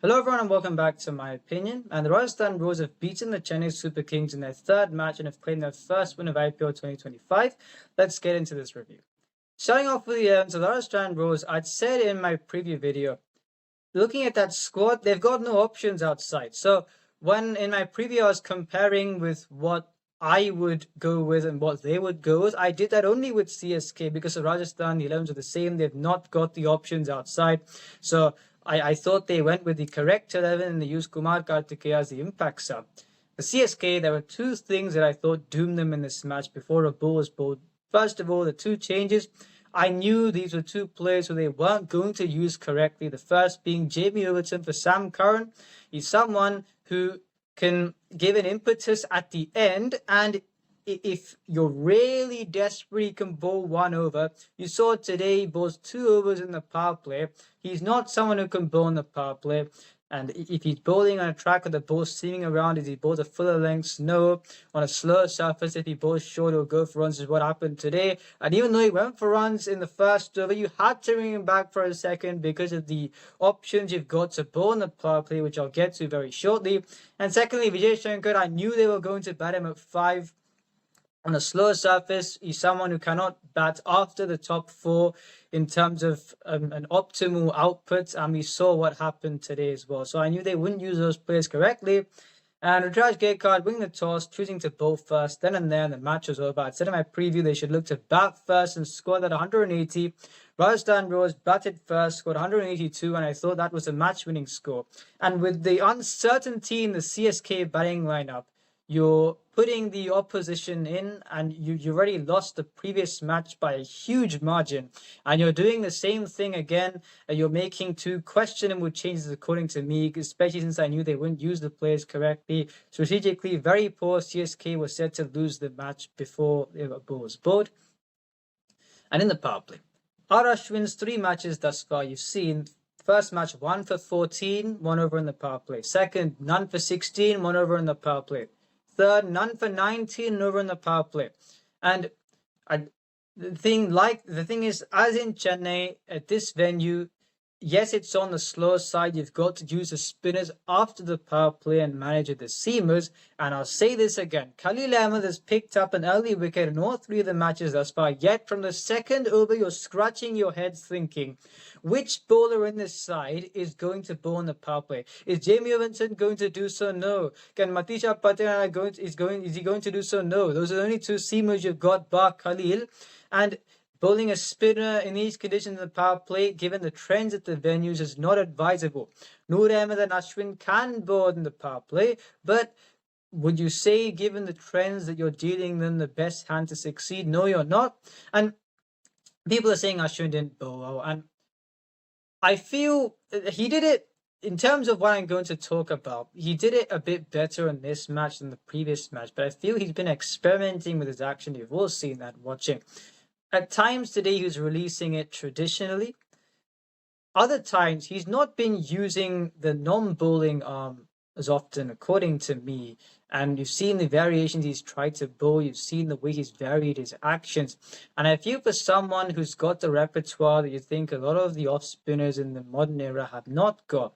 Hello everyone and welcome back to my opinion. And the Rajasthan Royals have beaten the Chennai Super Kings in their third match and have claimed their first win of IPL 2025. Let's get into this review. Starting off with the Rajasthan Royals, I'd said in my preview video, looking at that squad, they've got no options outside. So when in my preview I was comparing with what I would go with and what they would go with, I did that only with CSK because of Rajasthan. The 11s are the same. They've not got the options outside. So I thought they went with the correct 11 and they used Kumar Kartikeya as the impact sub. The CSK, there were two things that I thought doomed them in this match before a ball was bowled. First of all, the two changes. I knew these were two players who they weren't going to use correctly. The first being Jamie Overton for Sam Curran. He's someone who can give an impetus at the end, and if you're really desperate, you can bowl one over. You saw today he bowls 2 overs in the power play. He's not someone who can bowl in the power play. And if he's bowling on a track with the ball seaming around, is he bowls a fuller length? No. On a slower surface, if he bowls short, he'll go for runs, is what happened today. And even though he went for runs in the first over, you had to bring him back for a second because of the options you've got to bowl in the power play, which I'll get to very shortly. And secondly, Vijay Shankar, I knew they were going to bat him at 5. On a slower surface, he's someone who cannot bat after the top 4 in terms of an optimal output, and we saw what happened today as well. So I knew they wouldn't use those players correctly. And Rutraj Gaikwad winning the toss, choosing to bowl first, then and there, and the match was over. I said in my preview they should look to bat first and score that 180. Rajasthan Royals batted first, scored 182, and I thought that was a match-winning score. And with the uncertainty in the CSK batting lineup, you're putting the opposition in, and you already lost the previous match by a huge margin, and you're doing the same thing again. You're making two questionable changes according to me, especially since I knew they wouldn't use the players correctly. Strategically, very poor. CSK was set to lose the match before the ball was bowled. And in the power play, R. Ashwin's 3 matches thus far, you've seen first match 1 for 14, 1 over in the power play. Second, none for 16, 1 over in the power play. Third, none for 19 over in the power play. And the thing is, as in Chennai, at this venue, yes, it's on the slow side. You've got to use the spinners after the power play and manage the seamers. And I'll say this again. Khalil Ahmed has picked up an early wicket in all 3 of the matches thus far. Yet from the second over, you're scratching your head thinking, which bowler in this side is going to bowl in the power play? Is Jamie Overton going to do so? No. Can Matisha Patel is he going to do so? No. Those are the only 2 seamers you've got, bar Khalil. And bowling a spinner in these conditions in the power play, given the trends at the venues, is not advisable. Noor Ahmed and Ashwin can bowl in the power play, but would you say, given the trends, that you're dealing them the best hand to succeed? No, you're not. And people are saying Ashwin didn't bowl well, and I feel he did it. In terms of what I'm going to talk about, he did it a bit better in this match than the previous match, but I feel he's been experimenting with his action. You've all seen that watching. At times today, he was releasing it traditionally. Other times, he's not been using the non-bowling arm as often, according to me. And you've seen the variations he's tried to bowl. You've seen the way he's varied his actions. And I feel for someone who's got the repertoire that you think a lot of the off-spinners in the modern era have not got,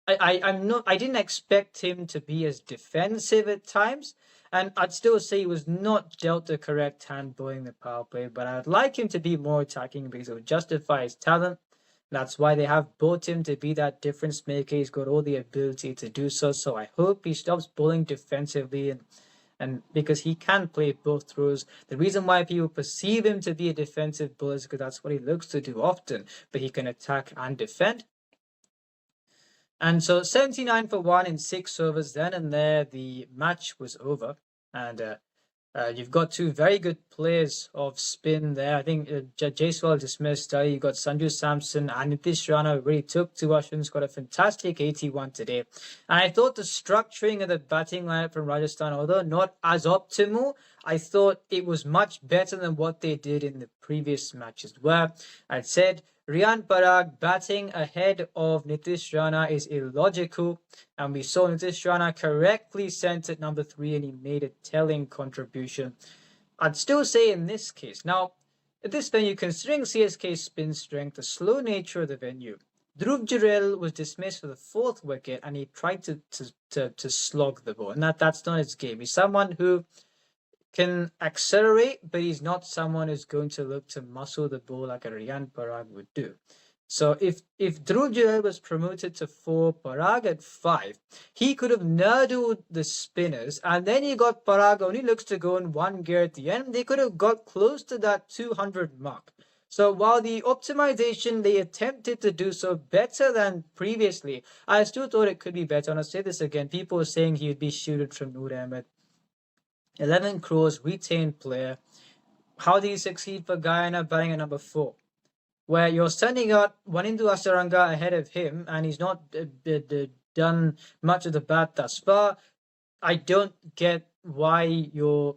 I didn't expect him to be as defensive at times. And I'd still say he was not dealt the correct hand bowling the power play, but I'd like him to be more attacking because it would justify his talent. That's why they have bought him to be that difference maker. He's got all the ability to do so. So I hope he stops bowling defensively and because he can play both throws. The reason why people perceive him to be a defensive bowler is because that's what he looks to do often. But he can attack and defend. And so 79 for 1 in 6 overs. Then and there, the match was over. And you've got 2 very good players of spin there. I think Jaiswal dismissed. You've got Sanju Samson and Nitish Rana really took to Ashwin's got a fantastic 81 today. And I thought the structuring of the batting lineup from Rajasthan, although not as optimal, I thought it was much better than what they did in the previous matches, where I said Riyan Parag batting ahead of Nitish Rana is illogical, and we saw Nitish Rana correctly sent at number 3 and he made a telling contribution. I'd still say in this case, now at this venue, considering CSK's spin strength, the slow nature of the venue, Dhruv Jurel was dismissed for the 4th wicket, and he tried to slog the ball, and that's not his game. He's someone who can accelerate, but he's not someone who's going to look to muscle the ball like a Riyan Parag would do. So if Dhruv Jurel was promoted to 4, Parag at 5, he could have nurdled the spinners, and then you got Parag only looks to go in one gear at the end. They could have got close to that 200 mark. So while the optimization, they attempted to do so better than previously, I still thought it could be better. And I'll say this again, people were saying he would be shooted from Noor Ahmed. 11 crores, retained player. How do you succeed for Guyana batting at number 4? Where you're sending out Wanindu Asaranga ahead of him, and he's not done much of the bat thus far. I don't get why you're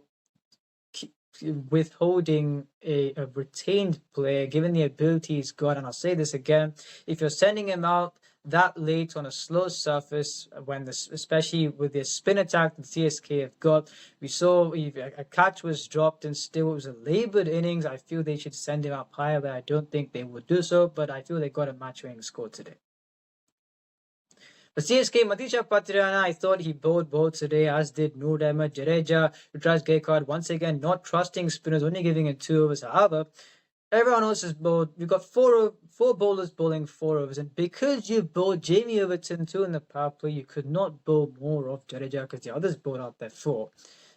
withholding a retained player, given the ability he's got. And I'll say this again, if you're sending him out that late on a slow surface, when this, especially with the spin attack that CSK have got, we saw a catch was dropped and still it was a laboured innings. I feel they should send him up higher, but I don't think they would do so. But I feel they got a match-winning score today. For CSK, Matisha Patriana, I thought he bowled today, as did Noor Ahmed. Jadeja, Rutraj Gaikwad, once again not trusting spinners, only giving it 2 overs. However, everyone else has bowled. We've got four bowlers bowling 4 overs, and because you bowled Jamie Overton 2 in the power play, you could not bowl more of Jadeja because the others bowled out there 4.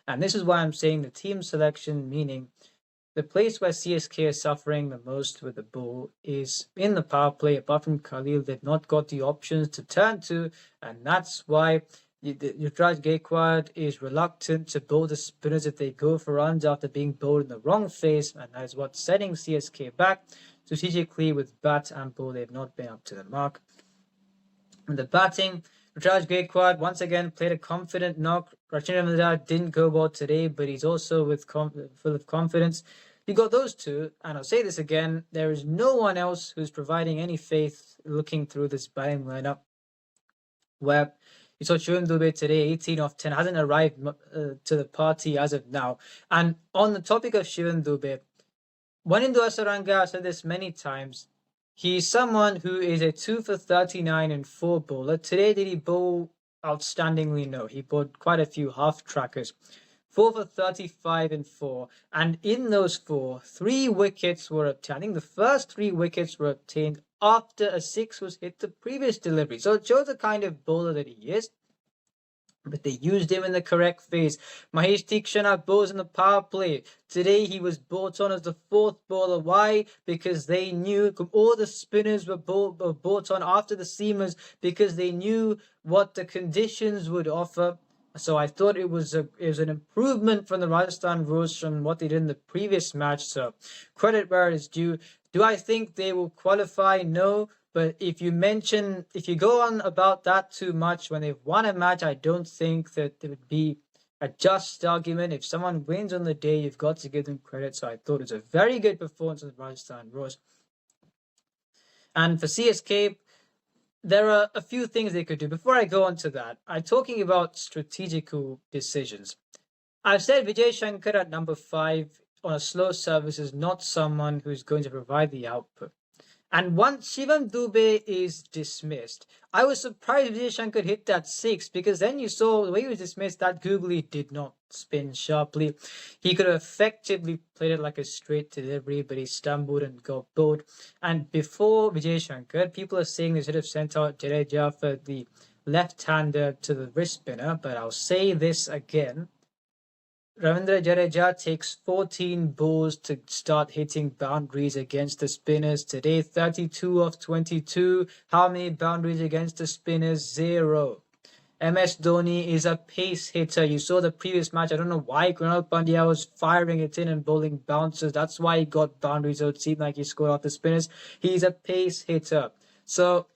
And this is why I'm saying the team selection, meaning the place where CSK is suffering the most with the ball is in the power play. Apart from Khalil, they've not got the options to turn to, and that's why Yuvraj Gaikwad is reluctant to bowl the spinners if they go for runs after being bowled in the wrong phase, and that is what's setting CSK back. Strategically, with bat and ball, they've not been up to the mark. In the batting, Rutraj Gaikwad once again played a confident knock. Rachin Ravindra didn't go well today, but he's also full of confidence. You got those two, and I'll say this again, there is no one else who's providing any faith looking through this batting lineup. Where you saw Shivam Dube today, 18 off 10, hasn't arrived to the party as of now. And on the topic of Shivam Dube, Wanindu Asaranga, I've said this many times, he's someone who is a 2 for 39 and 4 bowler. Today, did he bowl outstandingly? No, he bowled quite a few half trackers. 4 for 35 and 4. And in those 4, 3 wickets were obtained. I think the first 3 wickets were obtained after a 6 was hit the previous delivery. So it shows the kind of bowler that he is. But they used him in the correct phase. Mahesh Tikshana bowls in the power play. Today he was brought on as the 4th bowler. Why? Because they knew all the spinners were brought on after the seamers because they knew what the conditions would offer. So I thought it was an improvement from the Rajasthan Royals from what they did in the previous match. So credit where it is due. Do I think they will qualify? No. But if you go on about that too much when they've won a match, I don't think that there would be a just argument. If someone wins on the day, you've got to give them credit. So I thought it was a very good performance of the Rajasthan Royals. And for CSK, there are a few things they could do. Before I go on to that, I'm talking about strategical decisions. I've said Vijay Shankar at number 5 on a slow service is not someone who's going to provide the output. And once Shivam Dube is dismissed, I was surprised Vijay Shankar hit that 6 because then you saw the way he was dismissed, that googly did not spin sharply. He could have effectively played it like a straight delivery, but he stumbled and got bowled. And before Vijay Shankar, people are saying they should have sent out Jadeja for the left-hander to the wrist spinner, but I'll say this again. Ravindra Jadeja takes 14 balls to start hitting boundaries against the spinners. Today, 32 of 22. How many boundaries against the spinners? 0. MS Dhoni is a pace hitter. You saw the previous match. I don't know why Kunal Pandya was firing it in and bowling bounces. That's why he got boundaries. So it seemed like he scored off the spinners. He's a pace hitter. So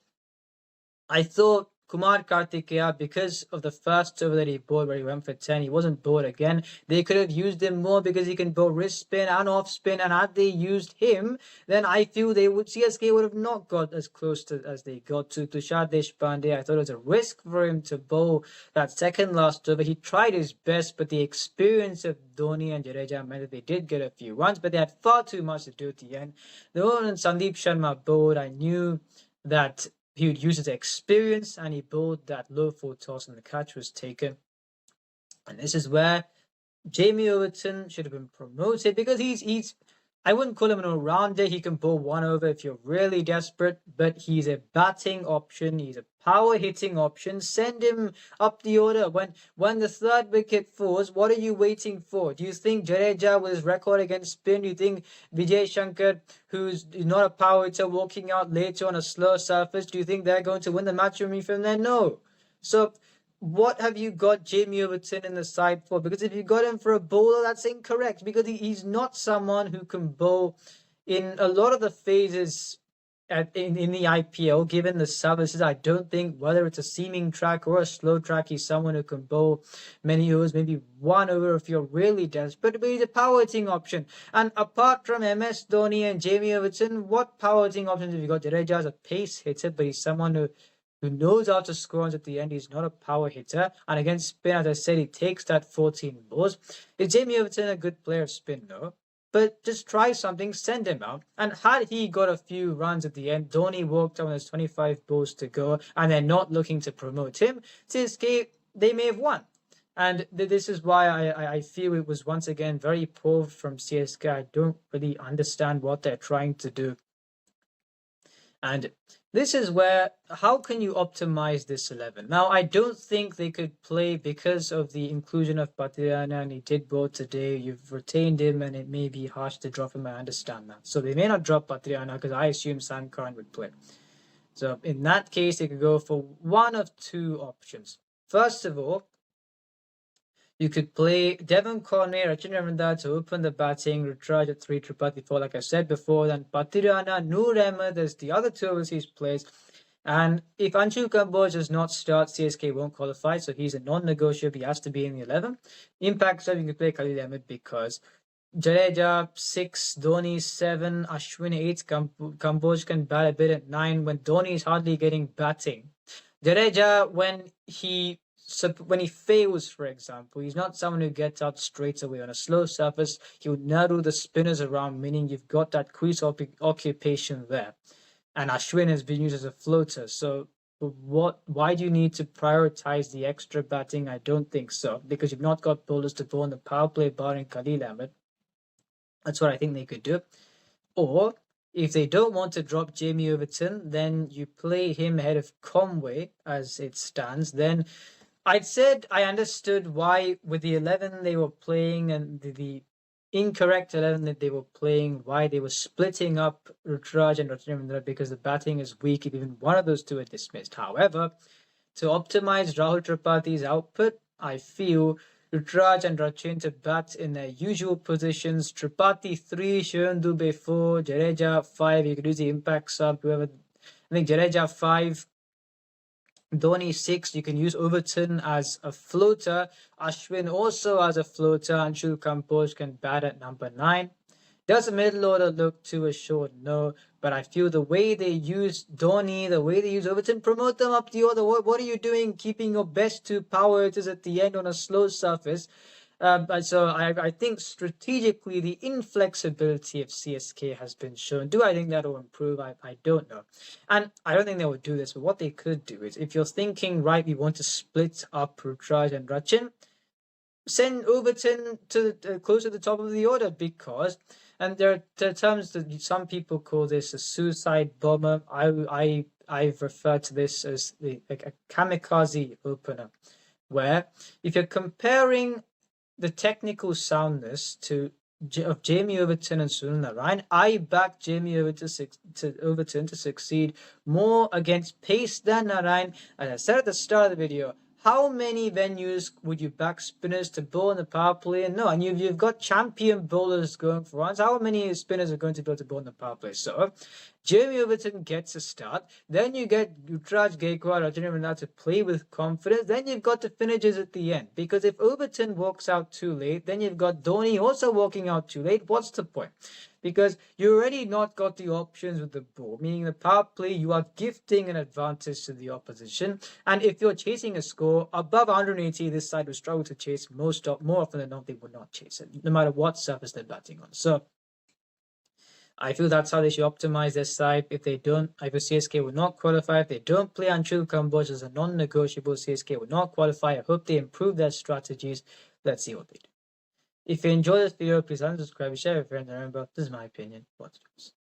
I thought Kumar Kartikeya, because of the first over that he bowled where he went for 10, he wasn't bowled again. They could have used him more because he can bowl wrist spin and off spin. And had they used him, then I feel CSK would have not got as close to as they got to Tushar Deshpande. I thought it was a risk for him to bowl that second last over. He tried his best, but the experience of Dhoni and Jadeja meant that they did get a few runs, but they had far too much to do at the end. The moment Sandeep Sharma bowled, I knew that he would use his experience, and he bowled that low full toss and the catch was taken. And this is where Jamie Overton should have been promoted, because he's I wouldn't call him an all-rounder. He can bowl one over if you're really desperate, but he's a batting option. He's a power hitting option. Send him up the order. When the third wicket falls, what are you waiting for? Do you think Jadeja, with his record against spin, do you think Vijay Shankar, who's not a power hitter, walking out later on a slow surface, do you think they're going to win the match with me from there? No. So what have you got Jamie Overton in the side for? Because if you got him for a bowler, that's incorrect, because he's not someone who can bowl in a lot of the phases in the IPL. Given the services, I don't think, whether it's a seaming track or a slow track, he's someone who can bowl many overs, maybe one over if you're really desperate, but he's a power hitting option. And apart from MS Dhoni and Jamie Overton, what power hitting options have you got? Jadeja is a pace hitter, but he's someone who knows how to score runs at the end. He's not a power hitter. And against spin, as I said, he takes that 14 balls. Is Jamie Overton a good player of spin? No. But just try something, send him out. And had he got a few runs at the end, Dhoni walked on, there's 25 balls to go, and they're not looking to promote him, CSK, they may have won. And this is why I feel it was once again very poor from CSK. I don't really understand what they're trying to do. And this is where, how can you optimize this 11? Now, I don't think they could play because of the inclusion of Patirana, and he did bowl today. You've retained him, and it may be harsh to drop him. I understand that. So they may not drop Patirana, because I assume Sam Curran would play. So in that case, they could go for one of two options. First of all, you could play Devon Conway, Rachin Ravindra to open the batting, Rutraj at 3, Tripathi 4, like I said before. Then Patirana, Noor Ahmed as the other two overseas players. And if Anshu Kamboj does not start, CSK won't qualify, so he's a non-negotiable. He has to be in the 11. Impact sub, you can play Khalil Ahmed, because Jadeja 6, Dhoni 7, Ashwin 8, Kamboj can bat a bit at 9 when Dhoni is hardly getting batting. Jadeja, when he fails, for example, he's not someone who gets out straight away on a slow surface. He'll narrow the spinners around, meaning you've got that crease occupation there. And Ashwin has been used as a floater. So why do you need to prioritize the extra batting? I don't think so, because you've not got bowlers to bowl on the power play barring Khalil Ahmed. That's what I think they could do. Or if they don't want to drop Jamie Overton, then you play him ahead of Conway as it stands. Then I'd said I understood why with the 11 they were playing and the incorrect 11 that they were playing, why they were splitting up Rutraj and Rachin, because the batting is weak if even one of those two are dismissed. However, to optimize Rahul Tripathi's output, I feel Rutraj and Rachin to bat in their usual positions. Tripathi 3, Shivan Dubey 4, Jadeja 5. You could use the impact sub, whoever. I think Jadeja 5. Dhoni 6, you can use Overton as a floater. Ashwin also as a floater. Anshul Kamboj can bat at number 9. Does the middle order look too assured? No. But I feel the way they use Dhoni, the way they use Overton, promote them up the order. What are you doing keeping your best two power hitters at the end on a slow surface? So I think strategically the inflexibility of CSK has been shown. Do I think that will improve? I don't know. And I don't think they will do this, but what they could do is, if you're thinking, right, we want to split up Rutraj and Rachin, send Overton to close to the top of the order, because, and there are terms that some people call this a suicide bomber. I've referred to this as a kamikaze opener, where if you're comparing the technical soundness of Jamie Overton and Sunil Narine, I back Jamie Overton to succeed more against pace than Narine. As I said at the start of the video, how many venues would you back spinners to bowl in the power play? And no, and you've got champion bowlers going for runs. How many spinners are going to be able to bowl in the power play? So Jamie Overton gets a start. Then you get Rutraj Gaikwad, Rachin Ravindra to play with confidence. Then you've got the finishes at the end. Because if Overton walks out too late, then you've got Dhoni also walking out too late. What's the point? Because you already not got the options with the ball, meaning the power play, you are gifting an advantage to the opposition. And if you're chasing a score above 180, this side will struggle to chase more often than not. They would not chase it, no matter what surface they're batting on. So I feel that's how they should optimize their side. If they don't, I feel CSK will not qualify. If they don't play Anshul Kamboj as a non-negotiable, CSK will not qualify. I hope they improve their strategies. Let's see what they do. If you enjoyed this video, please unsubscribe, share with your friends, and remember, this is my opinion. What's yours?